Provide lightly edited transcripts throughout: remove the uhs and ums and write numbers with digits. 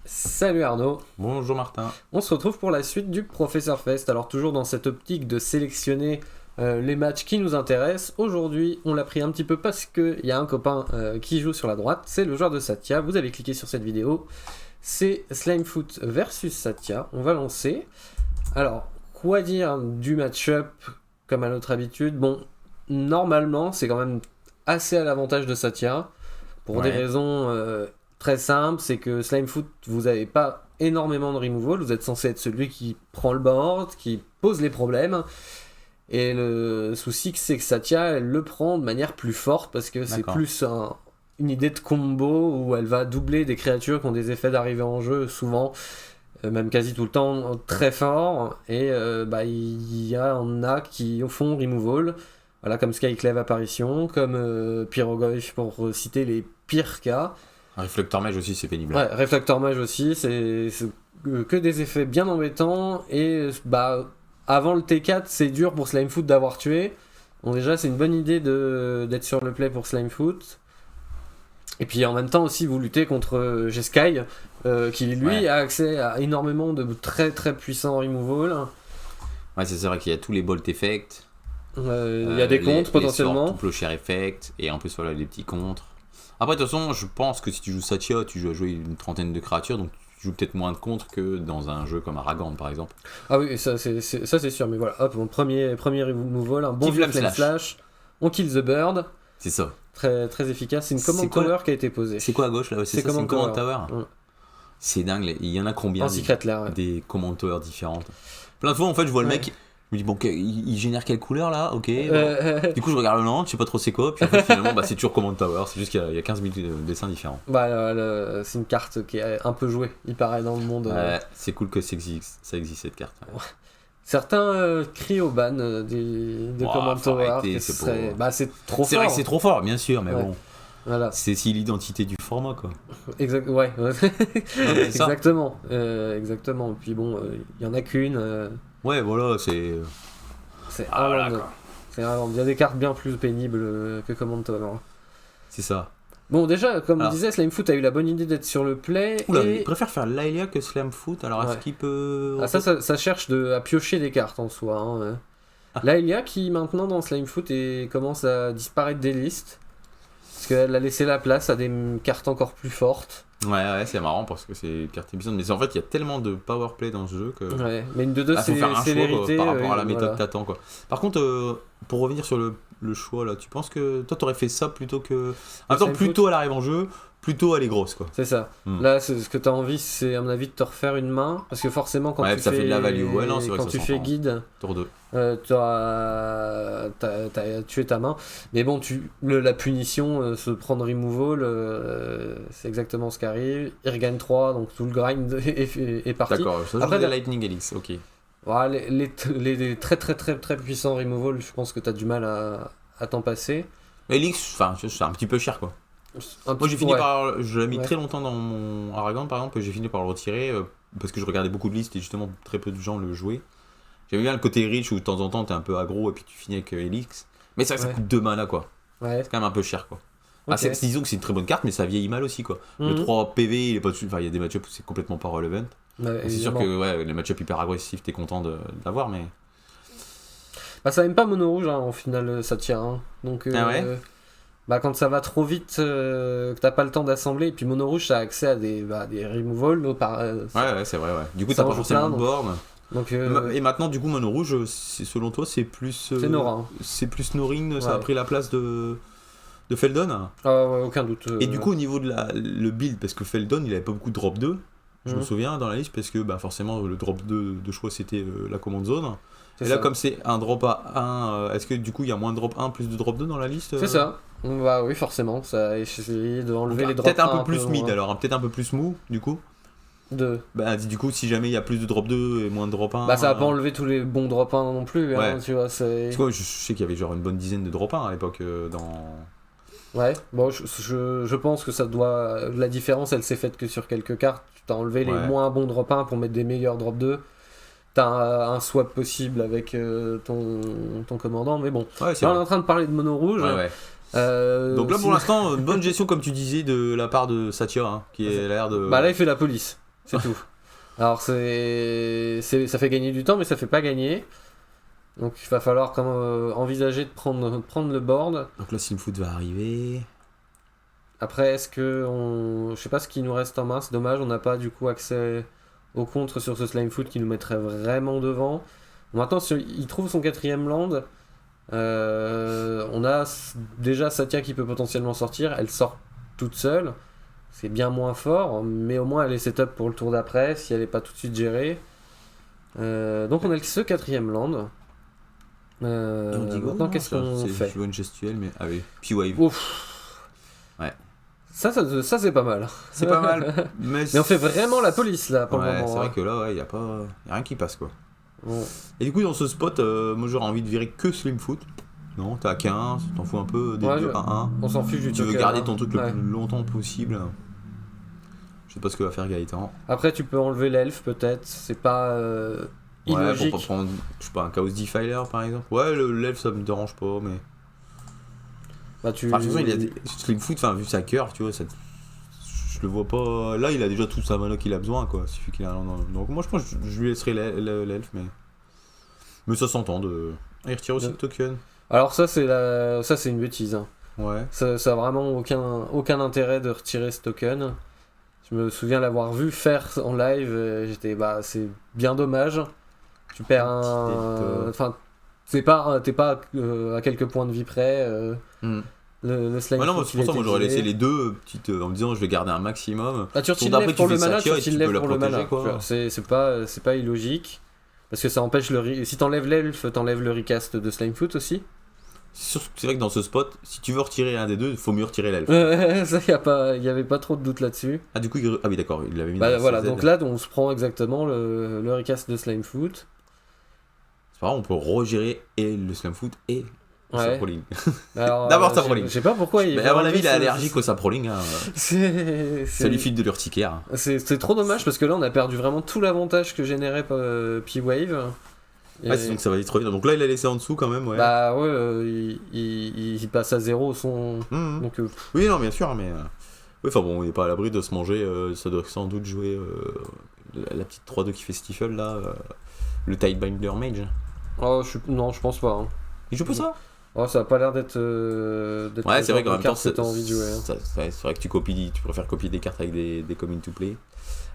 Salut Arnaud, Bonjour Martin. on se retrouve pour la suite du Professeur Fest. Alors toujours dans cette optique de sélectionner les matchs qui nous intéressent. Aujourd'hui on l'a pris un petit peu parce qu'il y a un copain qui joue sur la droite, c'est le joueur de Satya. Vous avez cliqué sur cette vidéo, c'est Slimefoot versus Satya, on va lancer. Alors quoi dire du match-up comme à notre habitude? Bon, normalement c'est quand même assez à l'avantage de Satya, pour des raisons... très simple, c'est que Slimefoot, vous n'avez pas énormément de removal, vous êtes censé être celui qui prend le board, qui pose les problèmes, et le souci c'est que Satya, elle le prend de manière plus forte, parce que c'est plus une idée de combo, où elle va doubler des créatures qui ont des effets d'arrivée en jeu, souvent, même quasi tout le temps, très forts, et il y en a qui font removal, voilà, comme Skyclave Apparition, comme Pyrogoyf, pour citer les pires cas. Réflector Mage aussi, c'est pénible. Ouais, Réflector Mage aussi, c'est que des effets bien embêtants. Et avant le T4, c'est dur pour Slimefoot d'avoir tué. Donc déjà, c'est une bonne idée d'être sur le play pour Slimefoot. Et puis en même temps aussi, vous luttez contre Jeskai, qui lui a accès à énormément de très très puissants removal. Ouais, c'est vrai qu'il y a tous les bolt effects. Il y a des contres potentiellement. Tout le effect, et en plus voilà, les petits contres. Après, de toute façon, je pense que si tu joues Satya, tu joues à jouer une trentaine de créatures, donc tu joues peut-être moins de contres que dans un jeu comme Aragorn par exemple. Ah oui, ça c'est sûr, mais voilà, hop, mon premier removal, un bon Flame Slash, on kill the bird. C'est ça. Très, très efficace, c'est une command tower qui a été posée. C'est quoi à gauche là? C'est ça, c'est une command tower. Ouais. C'est dingue, il y en a combien des command towers différentes? Plein de fois en fait, je vois le mec. Je me dis, bon, il génère quelle couleur là? Ok. Bon. Du coup, je regarde le land, je sais pas trop c'est quoi. Puis en fait, finalement, c'est toujours Command Tower. C'est juste qu'il y a 15 000 dessins différents. C'est une carte qui est un peu jouée, il paraît, dans le monde. C'est cool que ça existe cette carte. Ouais. Certains crient au ban de Command Tower. C'est trop fort. C'est vrai que c'est trop fort, bien sûr, mais bon. Voilà. C'est l'identité du format, quoi. Exactement. Exactement. Puis bon, il y en a qu'une. Ouais, voilà, c'est. C'est Ireland. Il y a des cartes bien plus pénibles que Command Tower. C'est ça. Bon, déjà, comme on disait, Slimefoot a eu la bonne idée d'être sur le play. Il préfère faire Laelia que Slimefoot, alors est-ce qu'il peut. Ça cherche à piocher des cartes en soi. Hein. Laelia qui maintenant dans Slimefoot commence à disparaître des listes. Parce qu'elle a laissé la place à des cartes encore plus fortes. Ouais, c'est marrant parce que c'est une carte épisode. Mais en fait, il y a tellement de powerplay dans ce jeu que. Ouais, mais une 2-2, c'est célérité par rapport à la méthode que t'attends, quoi. Par contre, pour revenir sur le choix là, tu penses que toi t'aurais fait ça plutôt que. Attends, plutôt à l'arrivée en jeu, plutôt à les grosses, quoi. C'est ça. Là, ce que t'as envie, c'est à mon avis de te refaire une main. Parce que forcément, quand tu ça fait de la value. Ouais, non, c'est vrai quand que tu fais guide. Tour 2. T'as tué ta main, mais bon, la punition, se prendre removal, c'est exactement ce qui arrive. Il regagne 3, donc tout le grind est parti. D'accord, ça joue des Lightning Helix, ok. Voilà, les très très très très puissants removal, je pense que t'as du mal à t'en passer. Helix, c'est un petit peu cher, quoi. Moi j'ai fini par. Je l'ai mis très longtemps dans mon Aragorn par exemple, j'ai fini par le retirer parce que je regardais beaucoup de listes et justement très peu de gens le jouaient. J'aime bien le côté riche où de temps en temps t'es un peu aggro et puis tu finis avec Helix. Mais ça coûte 2 mana, quoi. Ouais. C'est quand même un peu cher, quoi. Okay. Disons que c'est une très bonne carte, mais ça vieillit mal aussi, quoi. Le 3 PV, il est pas dessus. Enfin, il y a des match-ups où c'est complètement pas relevant. C'est sûr que les match-ups hyper agressifs, t'es content de l'avoir, mais. Ça aime pas mono rouge, hein, au final, ça tient. Hein. Donc. Quand ça va trop vite, que t'as pas le temps d'assembler, et puis mono rouge, ça a accès à des removals. C'est vrai, ouais. Du coup, t'as pas forcément de borne. Donc, et maintenant, du coup, mono rouge, selon toi, c'est plus. C'est Nora. C'est plus Norin, ça a pris la place de Feldon. Ah ouais, aucun doute. Et du coup, au niveau de le build, parce que Feldon, il avait pas beaucoup de drop 2, je me souviens dans la liste, parce que forcément, le drop 2 de choix, c'était la command zone. Et là, comme c'est un drop à 1, est-ce que du coup, il y a moins de drop 1 plus de drop 2 dans la liste? C'est ça. Bah oui, forcément. Ça a essayé d'enlever les drops 1. Peut-être un peu plus mid, alors. Peut-être un peu plus mou, du coup. Du coup, si jamais il y a plus de drop 2 et moins de drop 1. Ça va pas enlever tous les bons drop 1 non plus, hein, tu vois. Parce que je sais qu'il y avait genre une bonne dizaine de drop 1 à l'époque dans. Ouais, bon, je pense que ça doit. La différence, elle s'est faite que sur quelques cartes. Tu t'as enlevé les moins bons drop 1 pour mettre des meilleurs drop 2. T'as un swap possible avec ton commandant, mais bon. Là, on est en train de parler de mono rouge. Donc là, pour l'instant, une bonne gestion, comme tu disais, de la part de Satya, hein, qui a l'air de. Là, il fait la police. C'est tout. Alors ça fait gagner du temps, mais ça fait pas gagner. Donc il va falloir quand même envisager de prendre le board. Donc là, Slimfoot va arriver. Après, je sais pas ce qui nous reste en main, c'est dommage, on n'a pas du coup accès au contre sur ce Slimefoot qui nous mettrait vraiment devant. Maintenant, il trouve son 4ème land. On a déjà Satya qui peut potentiellement sortir, elle sort toute seule. C'est bien moins fort, mais au moins elle est setup pour le tour d'après si elle n'est pas tout de suite gérée. Donc on a ce 4ème land. Maintenant, qu'est-ce qu'on fait? Je vois une gestuelle, mais ah oui, P-Wave. Ouf. Ouais. Ça c'est pas mal. C'est pas mal. Mais on fait vraiment la police là pour le moment. C'est vrai que là, y a rien qui passe quoi. Bon. Et du coup, dans ce spot, moi j'aurais envie de virer que Slimfoot. Non, t'as 15, t'en fous un peu des 2-1-1. On s'en fiche du Tu veux garder ton truc le plus longtemps possible. Je sais pas ce que va faire Gaëtan. Après, tu peux enlever l'elfe peut-être. C'est pas illogique. Pour pas prendre, je sais pas, un Chaos Defiler par exemple. Ouais, l'elfe ça me dérange pas, mais. Bah, de toute façon, il a des Slimfoot, vu sa cœur, tu vois, je le vois pas. Là, il a déjà toute sa mana qu'il a besoin, quoi. Il suffit qu'il a. Donc, moi, je pense que je lui laisserai l'elfe, mais ça s'entend de. Ah, il retire aussi le token. Alors, ça, c'est une bêtise. Hein. Ouais. Ça a vraiment aucun intérêt de retirer ce token. Je me souviens l'avoir vu faire en live. J'étais, c'est bien dommage. Tu perds un. Enfin, t'es pas à quelques points de vie près. Le slime. Ouais, non, c'est pour ça moi j'aurais laissé les deux petites en me disant je vais garder un maximum. Tu retires pour le mana, tu retires pour le mana. C'est pas illogique. Parce que ça empêche si t'enlèves l'elfe, t'enlèves le recast de Slimefoot aussi. C'est vrai que dans ce spot, si tu veux retirer un des deux, il faut mieux retirer l'elfe. Ça, y avait pas trop de doute là-dessus. Ah, du coup, ah oui, d'accord, il l'avait mis dans voilà, donc là, on se prend exactement le recast de Slimefoot. C'est pas grave, on peut regérer et le Slimefoot et le Saproling. D'abord Saproling. Je sais pas pourquoi il. Mais à mon avis, il est allergique au Saproling. Hein. Ça lui file de l'urticaire. C'est trop dommage parce que là, on a perdu vraiment tout l'avantage que générait P-Wave. Donc ça va être trop vite. Donc là, il a laissé en dessous quand même. Ouais. Bah ouais, il passe à 0 son. Donc, oui, non, bien sûr, mais. Oui, enfin bon, il n'est pas à l'abri de se manger. Ça doit sans doute jouer la petite 3-2 qui fait Stifle là. Le Tidebinder Mage. Oh, non, je pense pas. Hein. Il joue pas ça? Oh, ça a pas l'air d'être. Ouais, c'est vrai qu'en même temps, c'est envie de jouer. Hein. C'est vrai que tu préfères copier des cartes avec des coming to play.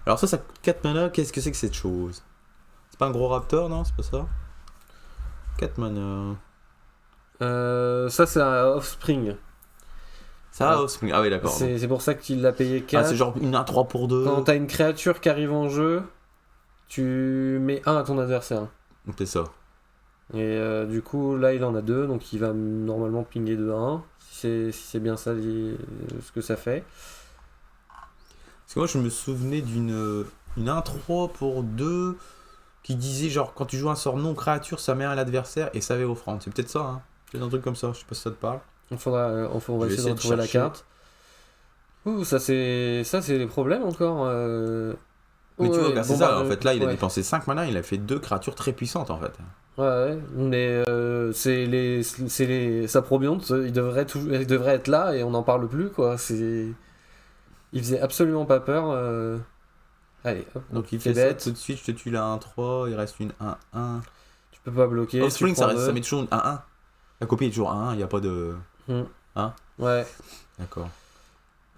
Alors, ça 4 mana, qu'est-ce que c'est que cette chose? C'est pas un gros raptor, non? C'est pas ça? 4 mana. Ça, c'est un Offspring. Ça, Offspring. Ah oui, d'accord. C'est pour ça qu'il l'a payé 4. Ah, c'est genre une 1-3 pour 2. Quand t'as une créature qui arrive en jeu, tu mets 1 à ton adversaire. C'est ça. Et du coup, là, il en a 2, donc il va normalement pinguer de 1, si c'est bien ça ce que ça fait. Parce que moi, je me souvenais d'une 1-3 pour 2 qui disait, genre, quand tu joues un sort non-créature, ça met à l'adversaire et ça va offrande. C'est peut-être ça, hein. C'est un truc comme ça, je sais pas si ça te parle. On va essayer de retrouver la carte. Ouh, ça c'est les problèmes encore. Mais tu vois, c'est ça, en fait, là, il a dépensé 5 mana, il a fait 2 créatures très puissantes, en fait. Ouais, mais sa probionte, il devrait être là et on n'en parle plus, quoi. Il faisait absolument pas peur. Allez, hop. Donc il fait ça tout de suite, je te tue la 1-3, il reste une 1-1. Tu peux pas bloquer. Offspring, ça met toujours une 1-1. La copie est toujours 1-1, il n'y a pas de. Hein? Ouais. D'accord.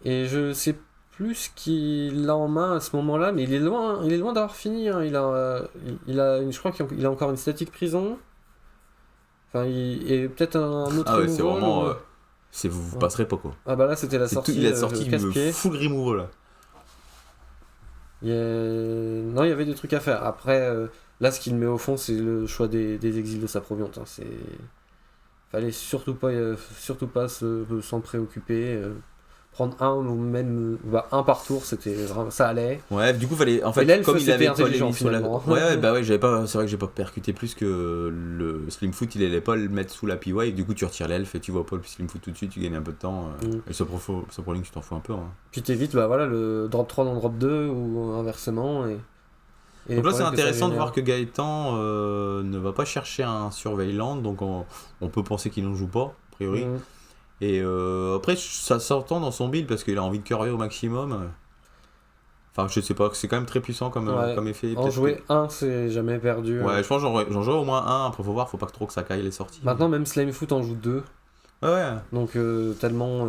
Et je sais plus ce qu'il a en main à ce moment-là, mais il est loin d'avoir fini. Hein. Je crois qu'il a encore une statique prison. Enfin, et peut-être un autre. Ah ouais, c'est vraiment. Vous passerez pas, quoi. Ah bah là, c'était la sortie. Il a sorti le full removal là. Non, il y avait des trucs à faire. Après, là, ce qu'il met au fond, c'est le choix des exils de sa proviante. Hein. Fallait surtout pas s'en préoccuper. Prendre un ou même un par tour, ça allait. Ouais, du coup, fallait. En fait, comme il avait pas les mis sur la. Ouais, bah ouais, c'est vrai que j'ai pas percuté plus que le Slimfoot, il allait pas le mettre sous la PY. Du coup, tu retires l'elfe et tu vois pas le Slimfoot tout de suite, tu gagnes un peu de temps. Et ce Proling, tu t'en fous un peu. Hein. Puis t'évites le drop 3 dans drop 2 ou inversement. Et donc là, c'est intéressant de voir que Gaëtan ne va pas chercher un Surveillant, donc on peut penser qu'il n'en joue pas, a priori. Et après, ça s'entend dans son build parce qu'il a envie de curver au maximum. Enfin, je sais pas, c'est quand même très puissant comme effet. En jouer un, c'est jamais perdu. Ouais, je pense que j'en joue au moins un, après faut voir, faut pas trop que ça caille les sorties. Maintenant, même Slimefoot en joue 2. Ouais. Donc, tellement.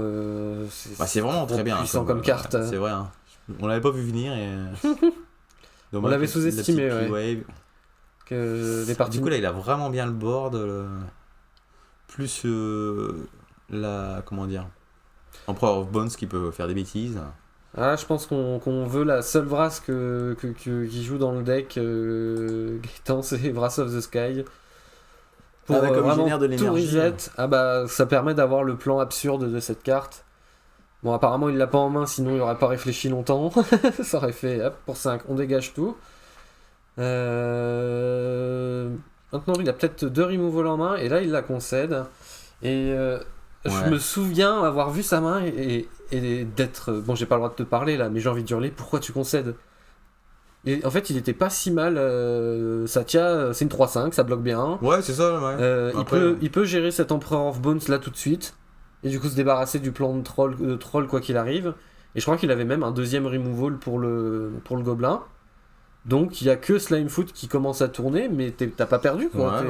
C'est vraiment très bien. Puissant comme carte. C'est vrai, hein. On l'avait pas vu venir et. On l'avait sous-estimé, ouais. Que les parties... Du coup, là, il a vraiment bien le board. Plus comment dire, Emperor of Bones qui peut faire des bêtises. Ah, je pense qu'on veut la seule Vrasse qui joue dans le deck Gaëtan, c'est Vrasse of the Sky. Pour vraiment de tout reset. Ah bah, ça permet d'avoir le plan absurde de cette carte. Bon, apparemment, il l'a pas en main, sinon il aurait pas réfléchi longtemps. Ça aurait fait, hop, pour 5, on dégage tout. Maintenant, il a peut-être 2 removals en main, et là, il la concède. Et je me souviens avoir vu sa main et d'être... Bon, j'ai pas le droit de te parler là, mais j'ai envie de hurler, pourquoi tu concèdes ? Et en fait, il était pas si mal. Satya, c'est une 3-5, ça bloque bien. Ouais, c'est ça, ouais. Il peut gérer cet Emperor of Bones là tout de suite, et du coup se débarrasser du plan de troll quoi qu'il arrive. Et je crois qu'il avait même un deuxième removal pour le gobelin. Donc il y a que Slimefoot qui commence à tourner, mais t'as pas perdu quoi.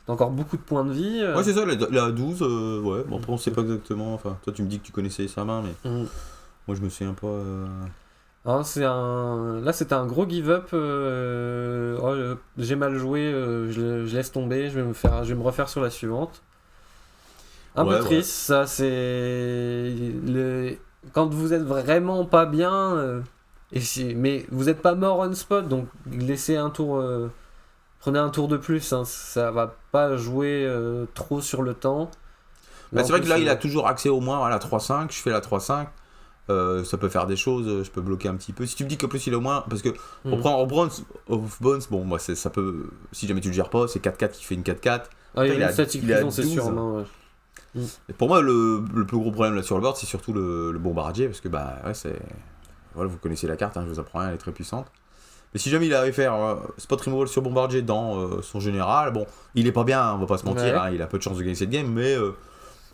T'as encore beaucoup de points de vie. Ouais, c'est ça, il a 12. Ouais, bon, après on sait pas exactement. Enfin, toi tu me dis que tu connaissais sa main, mais moi je me souviens pas. Là c'était un gros give up. J'ai mal joué, je laisse tomber, je vais me refaire sur la suivante. Un peu triste, ça c'est quand vous êtes vraiment pas bien. Mais vous n'êtes pas mort on spot, donc laissez un tour, prenez un tour de plus, hein, ça va pas jouer trop sur le temps. C'est vrai que là il a toujours accès au moins à la 3-5, je fais la 3-5, ça peut faire des choses, je peux bloquer un petit peu. Si tu me dis qu'en plus il a au moins, parce que on prend en bronze of Bones, bon moi ça peut, si jamais tu le gères pas, c'est 4-4 qui fait une 4-4. Ah, il a une statique prison, c'est sûr. Et pour moi le plus gros problème là sur le board c'est surtout le bombardier, parce que c'est... Voilà, vous connaissez la carte, hein, je vous apprends rien, elle est très puissante. Mais si jamais il arrive à faire spot removal sur Bombardier dans son général, bon, il est pas bien, on va pas se mentir, hein, il a peu de chance de gagner cette game, mais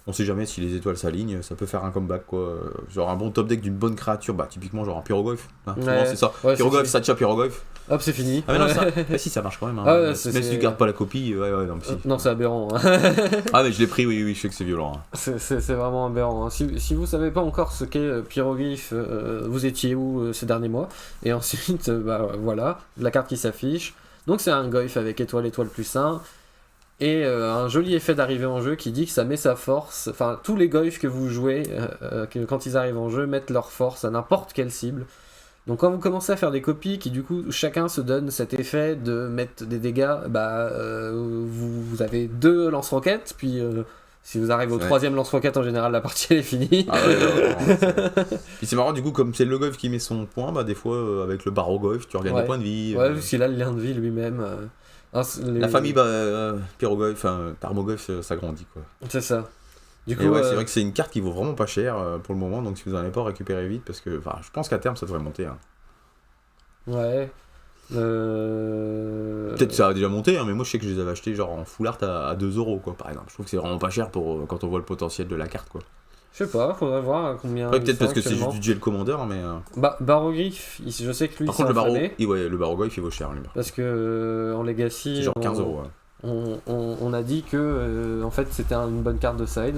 on sait jamais si les étoiles s'alignent, ça peut faire un comeback quoi. Genre un bon top deck d'une bonne créature, typiquement genre un Pyroglyph, hein, souvent c'est ça. Pyroglyph, Satya, Pyroglyph. Hop, c'est fini. Ah mais non, si ça marche quand même. Hein. Mais si tu gardes pas la copie, non, c'est aberrant. Ah mais je l'ai pris, oui, je sais que c'est violent. Hein. C'est vraiment aberrant. Hein. Si vous savez pas encore ce qu'est Pyroglyph, vous étiez où ces derniers mois ? Et ensuite, voilà, la carte qui s'affiche. Donc c'est un Goyf avec étoile plus 1. Et un joli effet d'arrivée en jeu qui dit que ça met sa force. Enfin, tous les Goyf que vous jouez, quand ils arrivent en jeu, mettent leur force à n'importe quelle cible. Donc quand vous commencez à faire des copies qui du coup chacun se donne cet effet de mettre des dégâts, vous avez 2 lance-roquettes, puis si vous arrivez au 3e lance-roquette en général la partie elle est finie. Puis c'est marrant du coup comme c'est le Goyf qui met son point, des fois avec le Barreau Goyf tu regagnes des points de vie. Ouais, parce qu'il a le lien de vie lui-même. La famille Pyrogoyf, Tarmogoyf s'agrandit quoi. C'est ça. Du coup, c'est vrai que c'est une carte qui vaut vraiment pas cher pour le moment, donc si vous en avez pas, récupérez vite parce que je pense qu'à terme ça devrait monter. Hein. Ouais. Peut-être que ça a déjà monté, hein, mais moi je sais que je les avais achetés genre en full art à 2€ quoi, par exemple. Je trouve que c'est vraiment pas cher pour quand on voit le potentiel de la carte quoi. Je sais pas, faudrait voir combien. Ouais, peut-être parce que c'est juste du duel commandeur, mais. Baroglyph, je sais que lui. Par contre, le Baroglyph il vaut cher lui. Parce que en Legacy. C'est genre 15€. Ouais. On a dit que en fait c'était une bonne carte de side,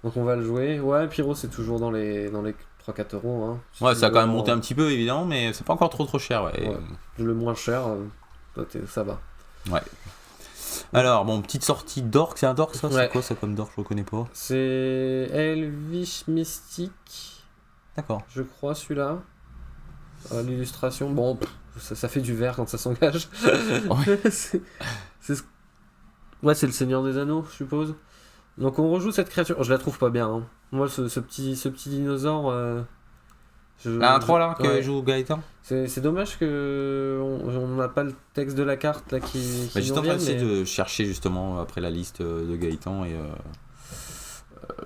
donc on va le jouer. Ouais, Pyro c'est toujours dans les 3-4€. Hein. Ouais, ça a quand même monté un petit peu évidemment, mais c'est pas encore trop cher. Ouais. Le moins cher, ça va. Ouais. Alors, petite sortie d'orc, c'est un dork ça ? C'est quoi ça comme dork ? Je reconnais pas. C'est Elvish Mystique. D'accord. Je crois celui-là. L'illustration, ça fait du vert quand ça s'engage. C'est le Seigneur des Anneaux, je suppose. Donc on rejoue cette créature. Je la trouve pas bien. Hein. Moi, ce petit dinosaure. Un 3 là que joue Gaëtan. C'est dommage que on n'a pas le texte de la carte là qui. J'étais en train d'essayer de chercher justement après la liste de Gaëtan et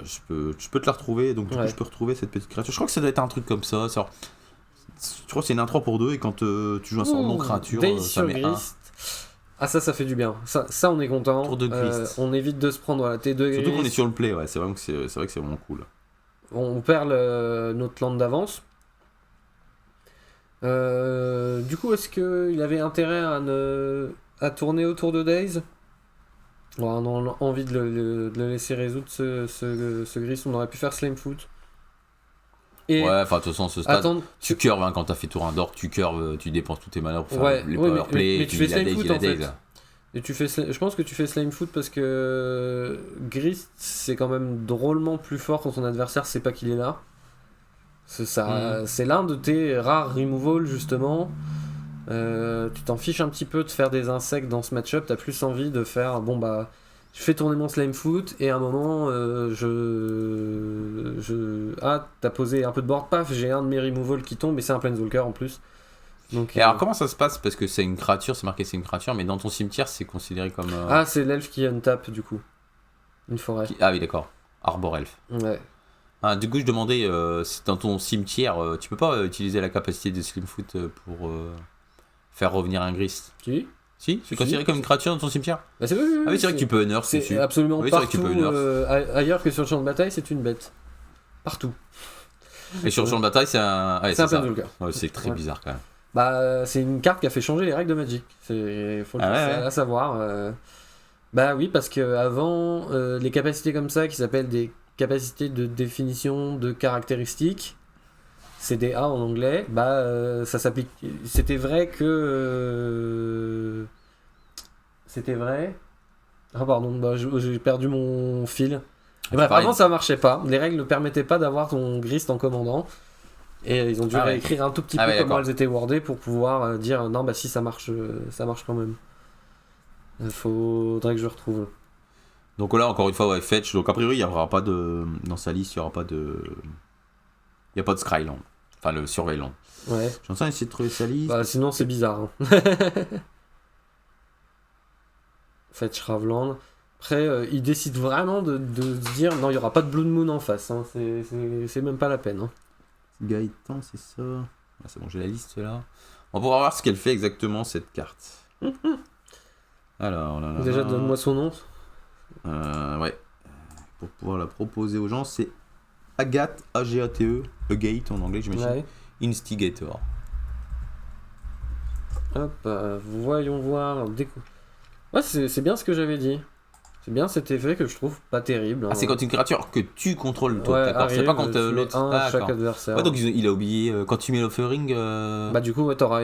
je peux te la retrouver. Donc du coup je peux retrouver cette petite créature. Je crois que ça doit être un truc comme ça. Je crois que c'est une 1-3 pour 2 et quand tu joues un sort non créature, ça met 1. Ah ça fait du bien. Ça on est content. Tour de Grist. On évite de se prendre la T2 Grist. Surtout qu'on est sur le play, c'est vrai que c'est vraiment cool. On perd notre land d'avance. Du coup, est-ce qu'il avait intérêt à tourner autour de Daze? On a envie de le laisser résoudre ce gris. On aurait pu faire Slimefoot. Ouais, enfin, de toute façon, ce stade, tu curves quand t'as fait tour 1 d'or, tu curves, tu dépenses tous tes manœuvres pour faire les powerplay, mais tu fais Slimefoot en fait. Et je pense que tu fais Slimefoot parce que Grist, c'est quand même drôlement plus fort quand ton adversaire sait pas qu'il est là. C'est l'un de tes rares removals, justement. Tu t'en fiches un petit peu de faire des insectes dans ce match-up, t'as plus envie de faire je fais tourner mon Slimefoot et à un moment t'as posé un peu de board, paf, j'ai un de mes removals qui tombe et c'est un Planeswalker en plus. Donc, et alors comment ça se passe? Parce que c'est une créature, c'est marqué c'est une créature, mais dans ton cimetière c'est considéré comme... Ah, c'est l'elfe qui untap du coup. Une forêt. Ah oui, d'accord. Arbor Elf. Ouais. Ah, du coup je demandais, si dans ton cimetière, tu peux pas utiliser la capacité de Slimefoot pour faire revenir un Grist? Si, c'est considéré comme une créature dans ton cimetière? Oui, ah oui, c'est vrai que tu peux unearth dessus. C'est absolument partout, ailleurs que sur le champ de bataille, c'est une bête. Partout. Et sur le champ de bataille, c'est un... Ouais, c'est un Planeswalker. Ouais, c'est très bizarre quand même. Bah, c'est une carte qui a fait changer les règles de Magic. Faut à savoir. Bah oui, parce qu'avant, les capacités comme ça, qui s'appellent des capacités de définition de caractéristiques, CDA en anglais, ça s'applique. C'était vrai que. C'était vrai. Ah, pardon, j'ai perdu mon fil. Bref, avant ça marchait pas. Les règles ne permettaient pas d'avoir ton Grist en commandant. Et ils ont dû réécrire un tout petit peu comment elles étaient wordées pour pouvoir dire non, si ça marche quand même. Faudrait que je retrouve. Donc là, encore une fois, fetch. Donc a priori, il n'y aura pas de. Dans sa liste, il n'y aura pas de. Il n'y a pas de Scryland. Enfin, le Surveillant. Ouais. Je suis en train d'essayer de trouver sa liste. Sinon, c'est bizarre. Fetch Ravland. Après, il décide vraiment de se dire non, il n'y aura pas de Blood Moon en face. Hein. C'est même pas la peine. Hein. Gaëtan, c'est ça. Ah, c'est bon, j'ai la liste là. On va pouvoir voir ce qu'elle fait exactement cette carte. Alors, là. Déjà, donne-moi son nom. Ouais. Pour pouvoir la proposer aux gens, c'est Agathe, A-G-A-T-E, Agate en anglais, j'imagine. Ouais. Instigator. Hop, voyons voir. Ouais, c'est bien ce que j'avais dit. C'est bien cet effet que je trouve pas terrible. Hein. Ah, c'est quand une créature que tu contrôles, toi, d'accord. C'est pas quand l'autre. Chaque adversaire. Ouais, donc il a oublié. Quand tu mets l'offering. Bah, du coup, ouais, t'as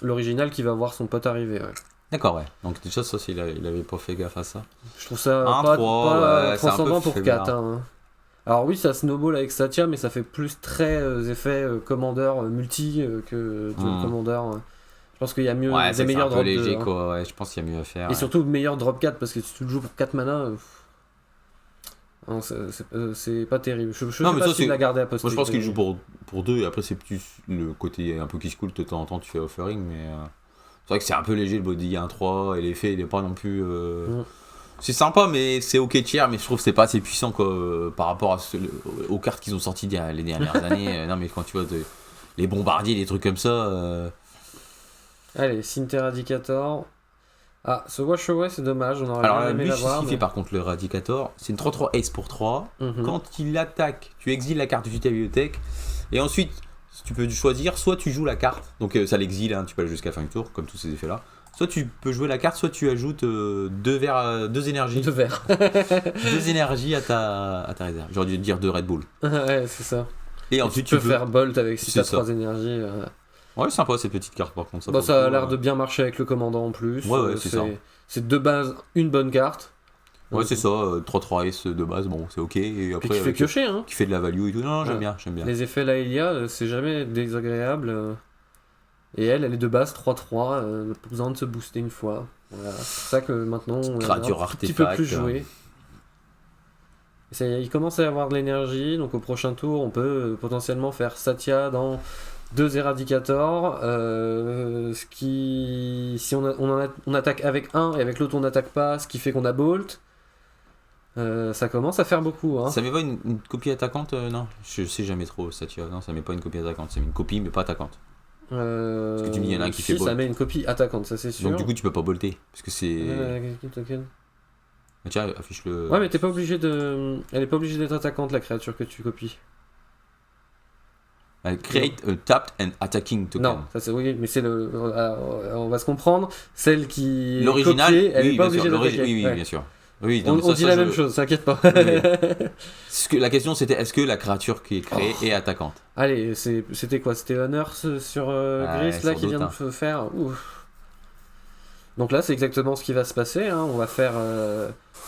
l'original qui va voir son pote arriver. Ouais. D'accord, ouais. Donc, déjà, ça, il avait pas fait gaffe à ça. Je trouve ça pas transcendant pour 4. Hein. Alors, oui, ça snowball avec Satya, mais ça fait plus très effet commandeur multi que commandeur. Je pense qu'il y a mieux, des meilleurs drop 2. Léger, quoi. Ouais, je pense qu'il y a mieux à faire. Et surtout, meilleur drop 4, parce que si tu le joues pour 4 mana, c'est pas terrible. Je sais pas s'il l'a gardé à poster. Moi, je pense qu'il joue pour 2, et après, c'est plus le côté un peu qui se coule de temps en temps, tu fais offering, mais c'est vrai que c'est un peu léger le body 1-3, et l'effet, il est pas non plus. C'est sympa, mais c'est ok tiers, mais je trouve que c'est pas assez puissant quoi, par rapport aux cartes qu'ils ont sorties les dernières années. Non, mais quand tu vois les bombardiers, des trucs comme ça. Allez, Sinteradicator. Ah, ce Wash Away, c'est dommage, on aurait bien aimé l'avoir. Ce qu'il fait par contre le Radicator, c'est une 3-3 Ace pour 3. Quand il attaque, tu exiles la carte de ta bibliothèque. Et ensuite, tu peux choisir, soit tu joues la carte, donc ça l'exile, hein, tu peux aller jusqu'à la fin du tour, comme tous ces effets-là. Soit tu peux jouer la carte, soit tu ajoutes 2 énergies. 2 verres. 2 énergies à ta réserve. J'aurais dû te dire 2 Red Bull. Ouais, c'est ça. Et ensuite, tu peux faire Bolt avec si t'as 3 énergies. Ouais, sympa cette petite carte par contre. Ça a l'air de bien marcher avec le commandant en plus. Ouais, c'est ça. C'est de base une bonne carte. Ouais, c'est ça, 3-3 S de base, bon, c'est ok. Et après, qui fait piocher, hein. Qui fait de la value et tout. Non, j'aime bien. Les effets Laelia, c'est jamais désagréable. Et elle est de base 3-3, pas besoin de se booster une fois. Voilà. C'est pour ça que maintenant, on a un petit peu plus joué. Il commence à y avoir de l'énergie, donc au prochain tour, on peut potentiellement faire Satya dans 2 Eradicators, ce qui, si on attaque avec un et avec l'autre on n'attaque pas, ce qui fait qu'on a Bolt, ça commence à faire beaucoup. Hein. Ça met pas une copie attaquante non, je sais jamais trop Satya. Non, ça met pas une copie attaquante, c'est une copie mais pas attaquante. Parce que tu me dis, il y en a un qui fait Bolt. Ça met une copie attaquante, ça c'est sûr. Donc du coup tu peux pas bolter, parce que c'est... Tiens, affiche-le. Ouais, mais t'es pas obligé de... Elle est pas obligée d'être attaquante la créature que tu copies. Create a tapped and attacking token. Non, ça c'est oui, mais c'est on va se comprendre. Celle qui l'original, copiée, elle oui, n'est pas bien obligée sûr, d'attaquer. oui, Ouais. bien sûr. Oui, On donc dit la même chose, t'inquiète pas. La question c'était est-ce que la créature qui est créée est attaquante? Allez, c'était quoi? C'était Honor sur Gris là qui vient de faire. Ouf. Donc là, c'est exactement ce qui va se passer. Hein. On va faire.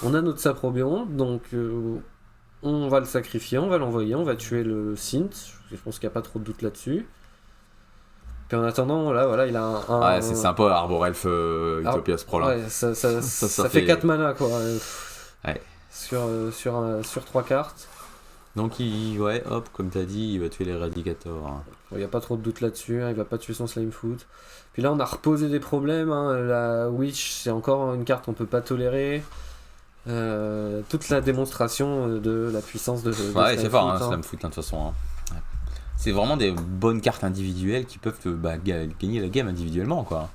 On a notre Saprobion, donc on va le sacrifier, on va l'envoyer, on va tuer le Synth. Je pense qu'il n'y a pas trop de doute là-dessus. Puis en attendant, là, voilà, il a un. Ouais, c'est sympa, Arborelf Utopias Pro là. Ouais, ça fait 4 mana quoi. Ouais. Sur 3 cartes. Donc, ouais, hop, comme t'as dit, il va tuer l'Éradicator. Hein. Il n'y a pas trop de doute là-dessus, hein, il va pas tuer son Slimefoot. Puis là, on a reposé des problèmes. Hein. La Witch, c'est encore une carte qu'on peut pas tolérer. Toute la démonstration de la puissance de ouais, c'est fort, hein, hein. Slimefoot, de toute façon. Hein. Ouais. C'est vraiment des bonnes cartes individuelles qui peuvent gagner la game individuellement, quoi.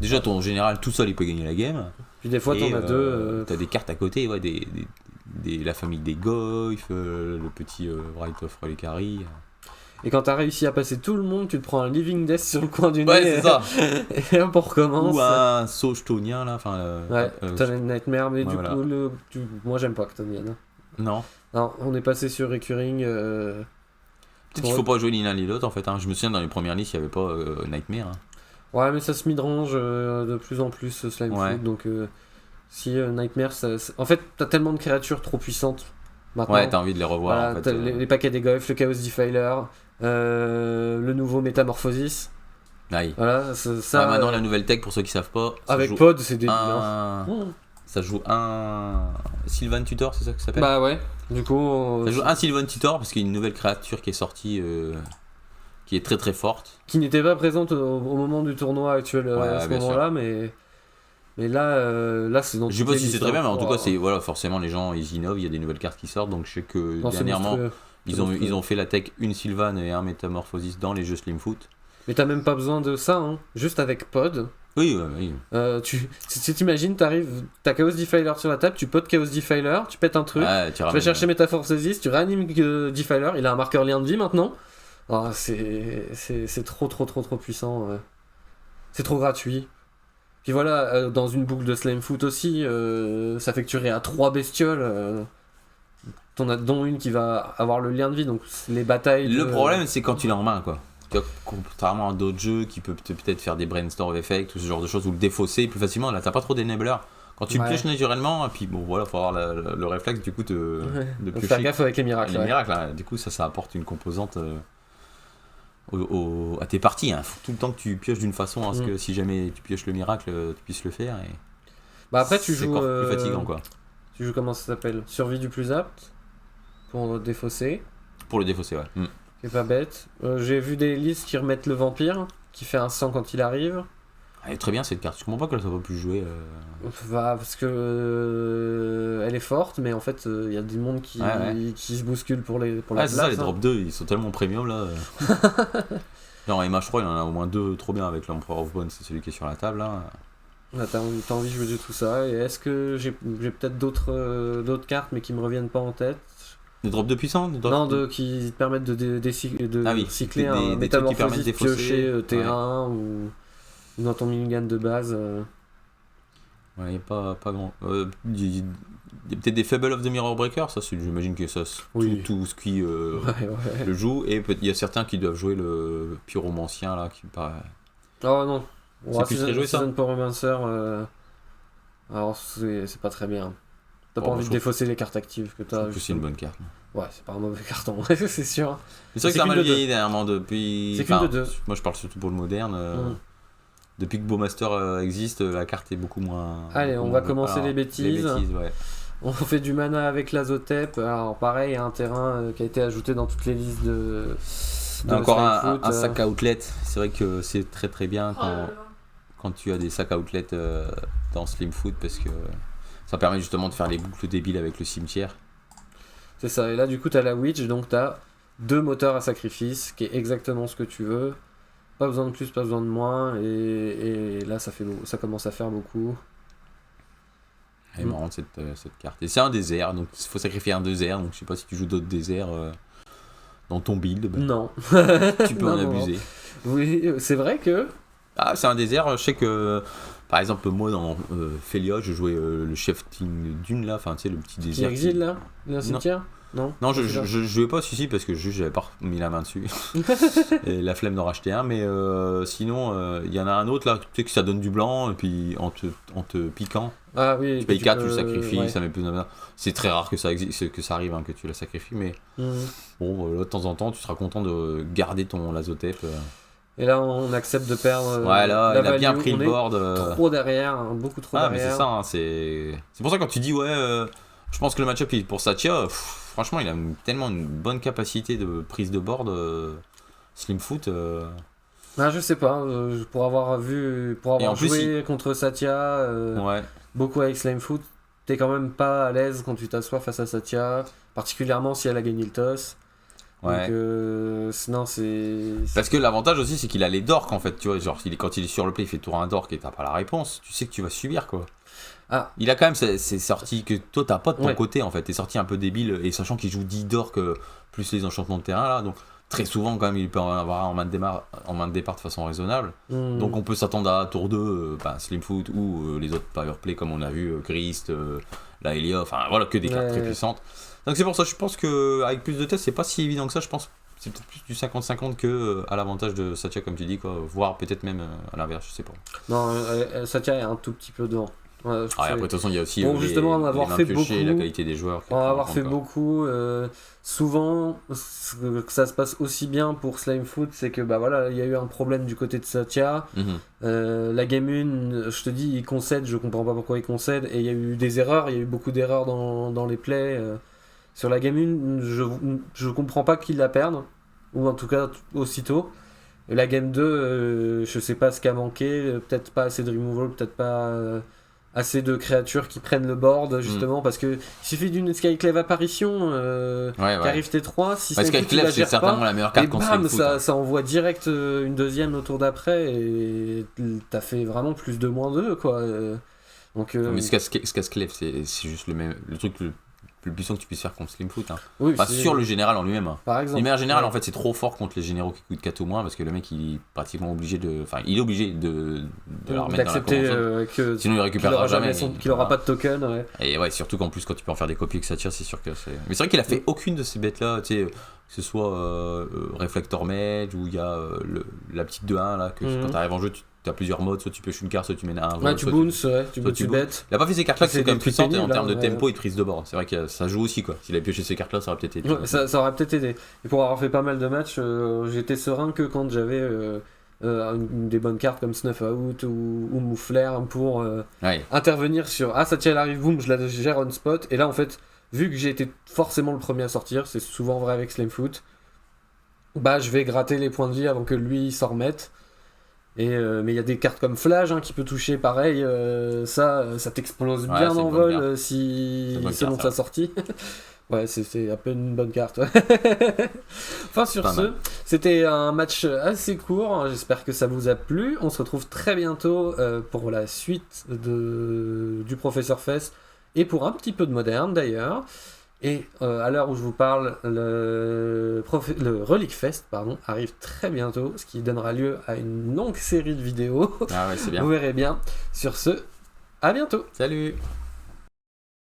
Déjà, ton général tout seul, il peut gagner la game. Puis des fois, t'en as deux. T'as des cartes à côté, ouais, la famille des Goyf, le petit Wright of Reliquary. Et quand t'as réussi à passer tout le monde, tu te prends un Living Death sur le coin du nez. Ouais, c'est ça. Et hop, on recommence. Ou un Saugetonien, là. Ouais, Ctonien Nightmare, mais ouais, du voilà. coup, moi j'aime pas Ctonien. Hein. Non. Non, on est passé sur Recurring. Peut-être qu'il faut pas jouer ni l'un ni l'autre, en fait. Hein. Je me souviens, dans les premières listes, il n'y avait pas Nightmare. Hein. Ouais, mais ça se midrange de plus en plus, Slimefoot. Ouais. Donc, si Nightmare, en fait, t'as tellement de créatures trop puissantes. Maintenant. Ouais, t'as envie de les revoir. Voilà, en fait, t'as les paquets des Goyf, le Chaos Defiler, le nouveau Métamorphosis. Aïe. Voilà, ça. Maintenant, la nouvelle tech, pour ceux qui savent pas. Avec Pod, c'est débile. Ça joue un Sylvan Tutor, c'est ça que ça s'appelle? Bah ouais, du coup. Ça joue un Sylvan Tutor parce qu'il y a une nouvelle créature qui est sortie qui est très très forte. Qui n'était pas présente au moment du tournoi actuel à ce moment-là, mais là c'est dans. Je sais pas si c'est très bien, mais en tout cas, c'est voilà, forcément les gens ils innovent, il y a des nouvelles cartes qui sortent, donc je sais que dernièrement ils ont fait la tech une Sylvan et un Métamorphosis dans les jeux Slimefoot. Mais t'as même pas besoin de ça, hein. Juste avec Pod. Oui. Si t'imagines, t'as Chaos Defiler sur la table, tu pods Chaos Defiler, tu pètes un truc, tu vas chercher Métamorphosis, tu réanimes Defiler, il a un marqueur lien de vie maintenant. Oh, c'est trop puissant. C'est trop gratuit. Puis voilà, dans une boucle de Slimefoot aussi, ça fait que tu réas 3 bestioles, dont une qui va avoir le lien de vie, donc les batailles. Le problème, c'est quand tu l'as en main, quoi. Contrairement à d'autres jeux qui peuvent peut-être faire des brainstorm effects ou ce genre de choses ou le défausser plus facilement, là t'as pas trop d'enablers. Quand tu pioches naturellement, et puis bon voilà, faut avoir le réflexe du coup de piocher. Faire gaffe avec les miracles. Les miracles, là, du coup ça apporte une composante à tes parties. Hein. Faut tout le temps que tu pioches d'une façon à ce que si jamais tu pioches le miracle, tu puisses le faire. Et bah après tu joues. C'est plus fatigant quoi. Tu joues comment ça s'appelle? Survie du plus apte pour défausser. Pour le défausser, ouais. C'est pas bête. J'ai vu des listes qui remettent le vampire, qui fait un 100 quand il arrive. Elle est très bien cette carte, je comprends pas qu'elle soit pas plus jouée. Parce que elle est forte, mais en fait il y a du monde qui se bouscule pour la place. C'est ça, les drop 2 ils sont tellement premium là. Non, MH3 il en a au moins 2 trop bien avec l'Emperor of Bone, c'est celui qui est sur la table là. T'as envie de jouer de tout ça, et est-ce que j'ai peut-être d'autres cartes mais qui me reviennent pas en tête? Des drops de puissance? Qui te permettent de cycler un des trucs qui permettent Métamorphosis de piocher T1 ou dans ton minigun de base. Ouais, il n'y a pas grand. Il y a peut-être des Fable of the Mirror Breaker, ça j'imagine que ça tout ce qui le joue, et il y a certains qui doivent jouer le pyromancien là qui paraît. Oh non, c'est plus très joué ça. Season Pyromancer, alors c'est pas très bien. T'as pas envie de défausser les cartes actives que t'as. C'est une bonne carte. Ouais, c'est pas un mauvais carton, c'est sûr. C'est vrai que ça a mal vieilli dernièrement depuis. C'est qu'une de deux. Moi je parle surtout pour le moderne. Depuis que Bowmaster existe, la carte est beaucoup moins. Allez, on va commencer les bêtises. Ouais. On fait du mana avec l'Azotep. Alors pareil, il y a un terrain qui a été ajouté dans toutes les listes de encore un sac à outlet. C'est vrai que c'est très très bien quand tu as des sacs à outlet dans Slimefoot parce que ça permet justement de faire les boucles débiles avec le cimetière. C'est ça, et là du coup t'as la Witch, donc t'as 2 moteurs à sacrifice, qui est exactement ce que tu veux. Pas besoin de plus, pas besoin de moins, et là ça commence à faire beaucoup. Elle est marrante cette carte. Et c'est un désert, donc il faut sacrifier un désert, donc je sais pas si tu joues d'autres déserts. dans ton build. Non. Tu peux en abuser. Oui, c'est vrai que... Ah, c'est un désert, je sais que... Par exemple, moi, dans Félia, je jouais le chef Dune, là, enfin, tu sais, le petit désert... Qui exile, là? Le cimetière? Non, je jouais pas celui-ci parce que juste j'avais pas mis la main dessus et la flemme d'en racheter un, mais sinon il y en a un autre là, tu sais que ça donne du blanc et puis en te piquant, ah oui, tu payes 4, tu le sacrifies, ça met plus de... C'est très rare que ça arrive hein, que tu la sacrifies, mais bon, de temps en temps tu seras content de garder ton Lazotep. Et là on accepte de perdre. Ouais, là il a value. bien pris on le board. Trop derrière, beaucoup trop derrière. Mais c'est ça, hein, c'est pour ça quand tu dis je pense que le match-up pour Satya, franchement, il a tellement une bonne capacité de prise de board, Slimfoot. Ah, je sais pas, pour avoir joué contre Satya, beaucoup avec Slimfoot, t'es quand même pas à l'aise quand tu t'assois face à Satya, particulièrement si elle a gagné le toss. Ouais. Donc, sinon c'est. Parce que l'avantage aussi, c'est qu'il a les dorks en fait, tu vois. Genre, quand il est sur le play, il fait tour un dork et t'as pas la réponse, tu sais que tu vas subir quoi. Ah. Il a quand même ces sorties que toi t'as pas de ton côté en fait, t'es sorti un peu débile et sachant qu'il joue 10 dorks plus les enchantements de terrain là, donc très souvent quand même il peut en avoir en main de départ de façon raisonnable. Donc on peut s'attendre à tour 2, Slimfoot ou les autres powerplay comme on a vu, Christ, la Elia, enfin voilà que des cartes très puissantes. Donc c'est pour ça je pense qu'avec plus de tests c'est pas si évident que ça, je pense c'est peut-être plus du 50-50 que à l'avantage de Satya comme tu dis quoi, voire peut-être même à l'inverse, je sais pas. Non, Satya est un tout petit peu devant. Après de toute façon il y a aussi justement, on va avoir fait beaucoup, la qualité des joueurs. On va avoir fait beaucoup. Souvent, que ça se passe aussi bien pour Slimefoot, c'est que bah voilà, il y a eu un problème du côté de Satya. La game 1, je te dis, il concède, je comprends pas pourquoi il concède, et il y a eu des erreurs, il y a eu beaucoup d'erreurs dans les plays. Sur la game 1, je comprends pas qu'il la perde, ou en tout cas aussitôt. Et la game 2, je sais pas ce qui a manqué, peut-être pas assez de removal, peut-être pas assez de créatures qui prennent le board justement parce que il suffit d'une Skyclave apparition qui arrive T3, si Skyclave c'est certainement la meilleure carte et bam, ça envoie direct une deuxième au tour d'après et t'as fait vraiment plus de -2 quoi. Donc mais Skyclave c'est juste le truc le plus puissant que tu puisses faire contre Slimfoot. Hein. Oui, sur le général en lui-même. Par exemple. De manière générale, en fait, c'est trop fort contre les généraux qui coûtent 4 ou moins parce que le mec, il est pratiquement obligé de. Enfin, il est obligé de la remettre dans la convention. Sinon, il récupérera jamais. Qu'il aura pas de token. Ouais. Et ouais, surtout qu'en plus, quand tu peux en faire des copies que ça tire, c'est sûr que c'est. Mais c'est vrai qu'il a fait aucune de ces bêtes-là, tu sais, que ce soit Reflector Mage ou il y a la petite 2-1 là, que quand tu arrives en jeu, tu as plusieurs modes, soit tu pêches une carte, soit tu mènes un. Ouais, tu bounces, tu bêtes. Il a pas fait ces cartes-là qui sont quand même puissantes en termes de tempo et de prise de board. C'est vrai que ça joue aussi quoi. S'il avait pioché ces cartes-là, ça aurait peut-être aidé. Ouais, ça aurait peut-être aidé. Et pour avoir fait pas mal de matchs, j'étais serein que quand j'avais des bonnes cartes comme Snuff Out ou Mouflair pour intervenir sur Satya elle arrive, boum, je la gère on spot. Et là en fait, vu que j'ai été forcément le premier à sortir, c'est souvent vrai avec Slimefoot, bah je vais gratter les points de vie avant que lui s'en remette. Mais il y a des cartes comme Flash qui peut toucher pareil, ça t'explose bien en vol selon sa sortie. Ouais, c'est un peu une bonne carte. Enfin, sur ce, c'était un match assez court. J'espère que ça vous a plu. On se retrouve très bientôt pour la suite du Professeur Fest et pour un petit peu de moderne d'ailleurs. Et à l'heure où je vous parle, le Relic Fest arrive très bientôt, ce qui donnera lieu à une longue série de vidéos. Ah ouais, c'est bien. Vous verrez bien. Sur ce, à bientôt. Salut.